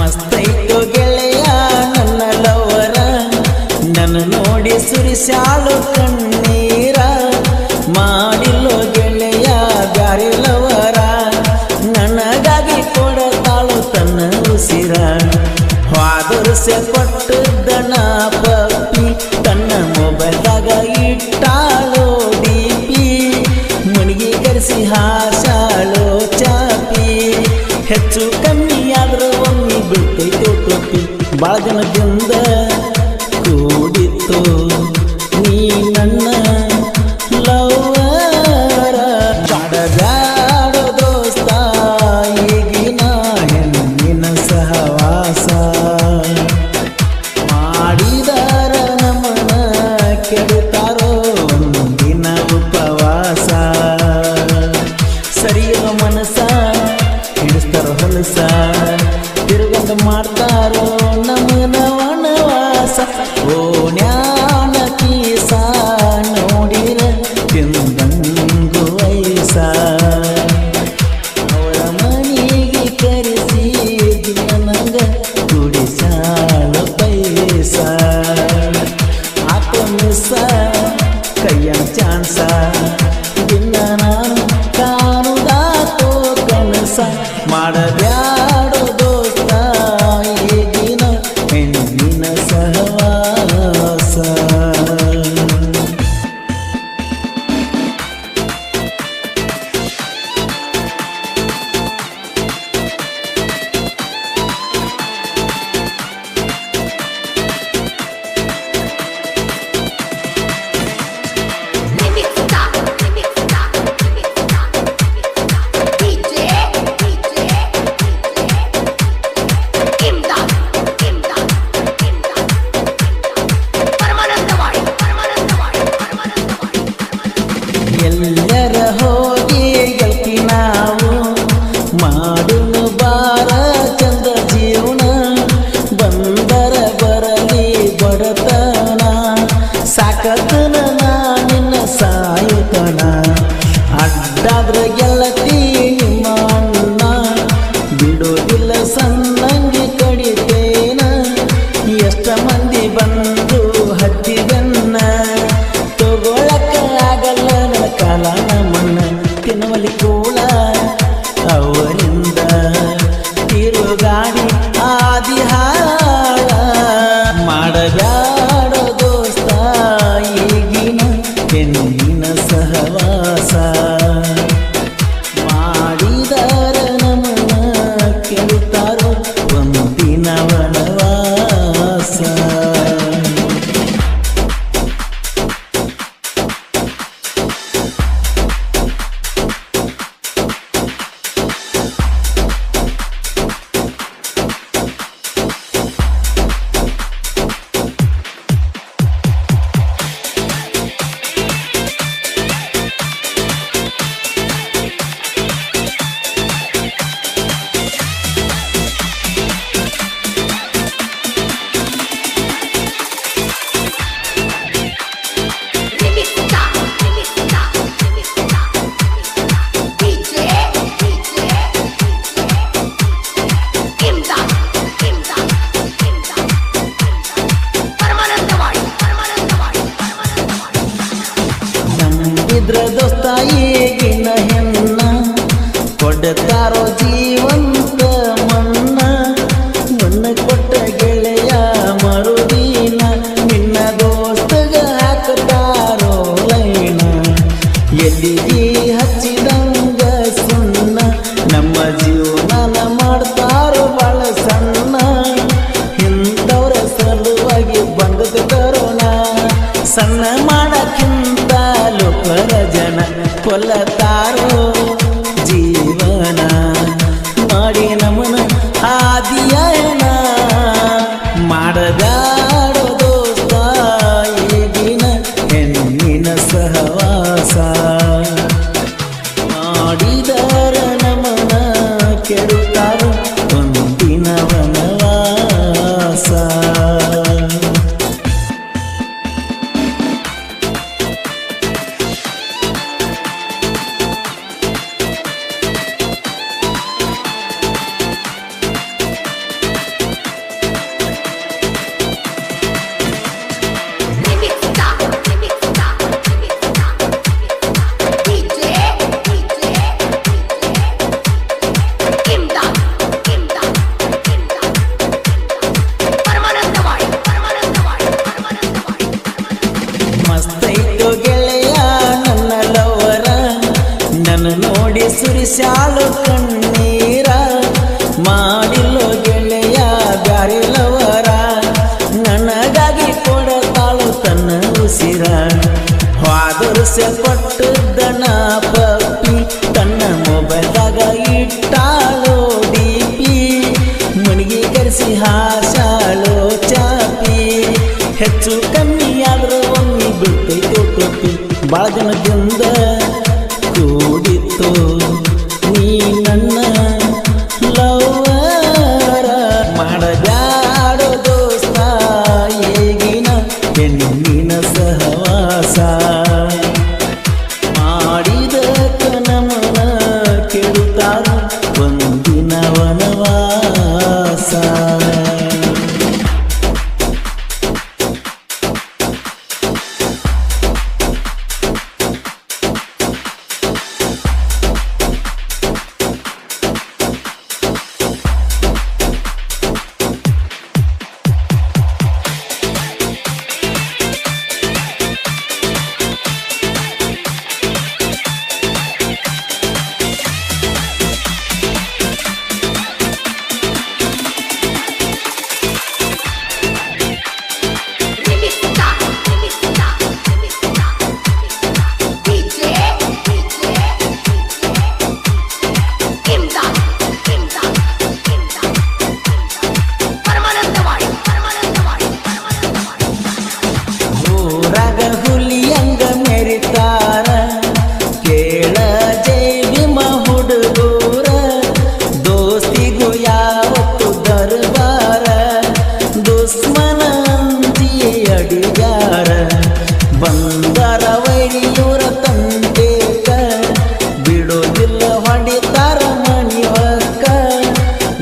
ಮಸ್ತೈತು ಗೆಳೆಯ ನನ್ನ ಲವರ ನನ್ನ ನೋಡಿ ಸುರಿಸಾಳು ಕಣ್ಣೀರ ಮಾಡಿಲ್ಲೋ ಗೆಳೆಯ ಬ್ಯಾರೆ ಲವರ ನನಗಾಗಿ ಕೊಡತಾಳು ತನ್ನ ಉಸಿರ ವಾದರ್ಸ ಕೊಟ್ಟದ್ದನ ಪಪ್ಪಿ ತನ್ನ ಮೊಬೈಲ್ದಾಗ ಇಟ್ಟಾಳೋ ಡಿಪಿ ಮುನಿಗಿ ಕರೆಸಿ ಹಾಸಾಳೋ ಚಾಪಿ ಹೆಚ್ಚು ಕಮ್ಮಿ ಆದ್ರೂ ಒಮ್ಮೆ ಬಿಡ್ತೈತೆ ಟೋಪಿ ಭಾಳ ದಿನದಿಂದ ಕೂಡಿತ್ತು ನೀ ನನ್ನ ಲವರ ಮಾಡಬ್ಯಾಡೋ ದೋಸ್ತ ಈಗಿನ ಹೆಣ್ಣಿನ ಸಹವಾಸ ಮಾಡಿದರ ನಮನ ಕೆಡುತ್ತಾರೋ ಒಂದಿನ ಉಪವಾಸ ಸರಿಯೋ ಮನಸ ಹಿಡಿಸ್ತಾರೋ ಹೊಲಸ ತಿರುಗಂದು ಮಾಡ್ತಾರೋ ನಮನ ವನವಾಸ ಓಣ್ಯಾನ ಕೀಸ ನೋಡಿರ ತಿಂದಂಗು ವಯಸ್ಸ ಅವಳ ಮನೆಗೆ ಕರೆಸಿ ನನಗ ಕುಡಿಸಾಳ ಪೈಸ ಆತೋ ಮಿಸ ಕೈಯ ಚಾನ್ಸ ದಿನ ನಾನು ಕಾಣುದಾತೋ ಕನಸ ಮಾಡಬ್ಯಾಡೋ ದೋಸ್ತ ಈಗಿನ ಹೆಣ್ಣಿನ ಸಹವಾಸ ಎಲ್ಲರ ಹೋಗಿ ಗೆಲ್ತಿ ನಾವು ಮಾಡುನು ಬಾರ ಚಂದ ಜೀವನ ಬಂದರ ಬರಲಿ ಬಡತನ ಸಾಕತನ ನಿನ್ನ ಸಾಯುತನ ಅಡ್ಡಾದ್ರ ಗೆಲ್ಲತಿ ನಿಮ್ಮ ಅಣ್ಣ ಬಿಡೋದಿಲ್ಲ ಸಣ್ಣಂಗಿ ಕಡಿತೇನ ಎಷ್ಟ ಮಂದಿ ಬಂದು ಹತ್ತಿದನ್ನ ತಗೊಳಕ ಆಗಲ್ಲ ನನ್ನ ಕಾಲ ಮಣ್ಣ ತಿನ್ನುವಲಿ ಕೂಳ ಅವರಿಂದ ತಿರುಗಾಡಿ ಆದಿ ಹಾಳ ಮಾಡಬ್ಯಾಡೋ ದೋಸ್ತ ಈಗಿನ ಹೆಣ್ಣಿನ ಸಹವಾಸ ಮಾಡಿದರ ನಮನ ಕೆಡುತ್ತಾರೋ ಒಂದಿನ ವನವಾಸ ಇದ್ರ ದೋಸ್ತ ಈಗಿನ ಹೆಣ್ಣ ಕೊಡ್ತಾರೋ ಜೀವಂತ ಮಣ್ಣ ಮಣ್ಣ ಕೊಟ್ಟ ಗೆಳೆಯ ಮರುದಿನ ನಿನ್ನ ದೋಸ್ತಗ ಹಾಕ್ತಾರೋ ಲೈನ ಎಲ್ಲಿಗೆ ಹಚ್ಚಿದಂಗ ಸುಣ್ಣ ನಮ್ಮ ಜೀವನ ಮಾಡ್ತಾರೋ ಬಾಳ ಸಣ್ಣ ಇಂಥವ್ರ ಸಲುವಾಗಿ ಬಂದದ ಕರೋಣ ಸಣ್ಣ ಮಾಡಕ್ಕಿಂತ ಲೋಕರ ಜನ ಕೊಲ್ಲತಾರೋ ಜೀವನ ಮಾಡಿ ನಮನ ಆದಿಯನ ಮಾಡಬ್ಯಾಡೋ ದೋಸ್ತ ಈಗಿನ ಹೆಣ್ಣಿನ ಸಹವಾಸ ಮಾಡಿದರ ನಮನ ಕೆಡುತ್ತಾರೋ ಒಂದಿನ ವನವಾಸ ಸುರಿಸ್ಯಾಳು ಕಣ್ಣೀರ ಮಾಡಿಲ್ಲೋ ಗೆಳೆಯ ಬ್ಯಾರಿಲವರ ನನಗಾಗಿ ಕೊಡತಾಳು ತನ್ನ ಉಸಿರ ವಾದರ್ಸ ಕೊಟ್ಟದ್ದನ ಪಪ್ಪಿ ತನ್ನ ಮೊಬೈಲ್ದಾಗ ಇಟ್ಟಾಳೋ ಡಿಪಿ ಮಣಿಗೆ ಕರೆಸಿ ಹಾಸಾಳೋ ಚಾಪಿ ಹೆಚ್ಚು ಕಮ್ಮಿ ಆದ್ರೂ ಒಮ್ಮೆ ಬಿಡ್ತೈತೋ ಟೋಪಿ ಬಾಳ ದಿನದಿಂದ ಕೂಡಿತ್ತು ನೀ ನನ್ನ ಲವ್ವರ ಮಾಡಬ್ಯಾಡೋ ದೋಸ್ತ ಈಗಿನ ಹೆಣ್ಣಿನ ಸಹವಾಸ ಮಾಡಿದ ನಮನ ಕೆಡುತ್ತಾರ ಒಂದಿನ ವನವಾಸ ಹುಲಿಯಂಗ ಮೆರಿತಾರ ಕೇಳ ಜೈವಿಮ ಹುಡುಗೂರ ದೋಸ್ತಿಗೂ ಯಾವತ್ತು ದರ್ಬಾರ ದುಸ್ಮನ ಅಂತಿ ಅಡಿಗಾರ ಬಂದರ ವೈರಿಯೂರ ತಂದೇಕ ಬಿಡೋದಿಲ್ಲ ಹೊಡಿತಾರ ಮಣಿವಕ್ಕ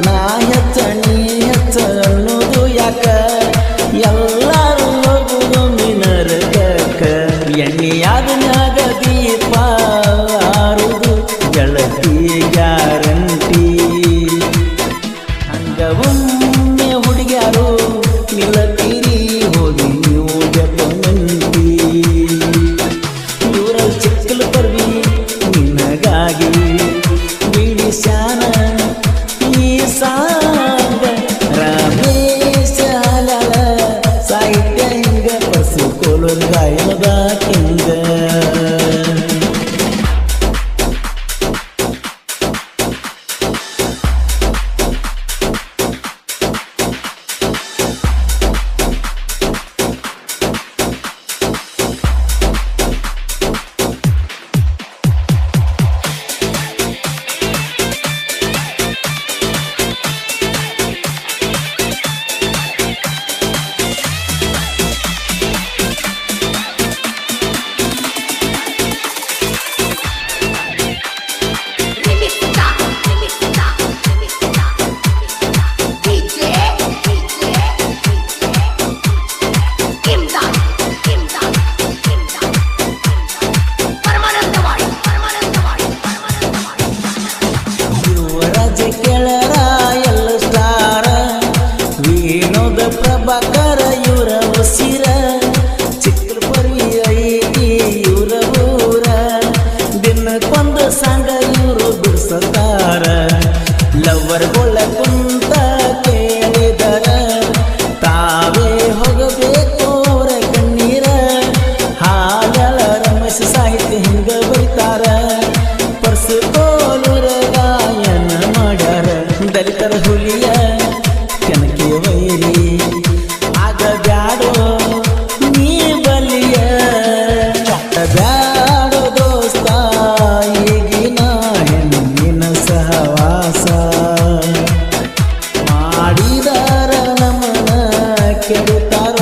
ನಾ ಹೆಚ್ಚ ನೀ ಹೆಚ್ಚ ಅನ್ನೋದು ಯಾಕ ಎಲ್ಲರೂ ಹೋಗುದು ಮಿನರಕ ಎಣ್ಣೆಯಾದನ್ಯಾಗ ದೀಪ ಆರುದು ಗೆಳತಿ ಗ್ಯಾರಂಟಿ ಹಂಗ ಒಮ್ಮೆ ಹುಡುಗ್ಯಾರು ನಿಲ್ಲತೀರಿ ಹೋಗಿ ನೀವು ಜಪಮಂತಿ ಇವರ ಚಿಕ್ಕಲು ಪರ್ವಿ ನಿನಗಾಗಿ ಬಿಡಿಸ್ಯಾನ ಈ ಸಾಂಗ ರಮೇಶ ಹಲಳ ಸಾಹಿತ್ಯ ಹಿಂಗ ಪಸು ಕೋಲೋಲ್ ಗಾಯನದ ಹಿಂಗ ಕೆಳರ ಎಲ್ಲ ಸ್ಟಾರ ವಿನೋದ ಪ್ರಭಾಕರ ಇವರ ಉಸಿರ ಚಿಕ್ಕಲ ಪರಿ ಐತಿ ಇವರ ಊರ ದಿನಕ್ಕೊಂದು ಸಂಘ ಇವರು ಬಿಡಿಸ್ತಾರ ಲವ್ವರ್ಗಳ ಕುಂತ ಕೇಳಿದರ ತಾವೇ ಹೋಗಬೇಕು ಅವರ ಕಣ್ಣೀರ ಹಾಗಳ ರಮೇಶ ಸಾಹಿತ್ಯ ಹಿಂಗ ಬರೀತಾರ ಪರ್ಸು ಕೋಲೂರ ಗಾಯನ ಮಾಡ್ಯಾರ ದಲಿತರ ಹುಲಿಯ ಕೆನಕೆ ವೈರಿ ಆಗ ಬ್ಯಾಡೋ ನೀ ಬಲಿಯ ಬ್ಯಾಡೋ ದೋಸ್ತ ಈಗಿನ ಹೆಣ್ಣಿನ ಸಹವಾಸ ಮಾಡಿದಾರ ನಮನ ಕೆಡುತ್ತಾರ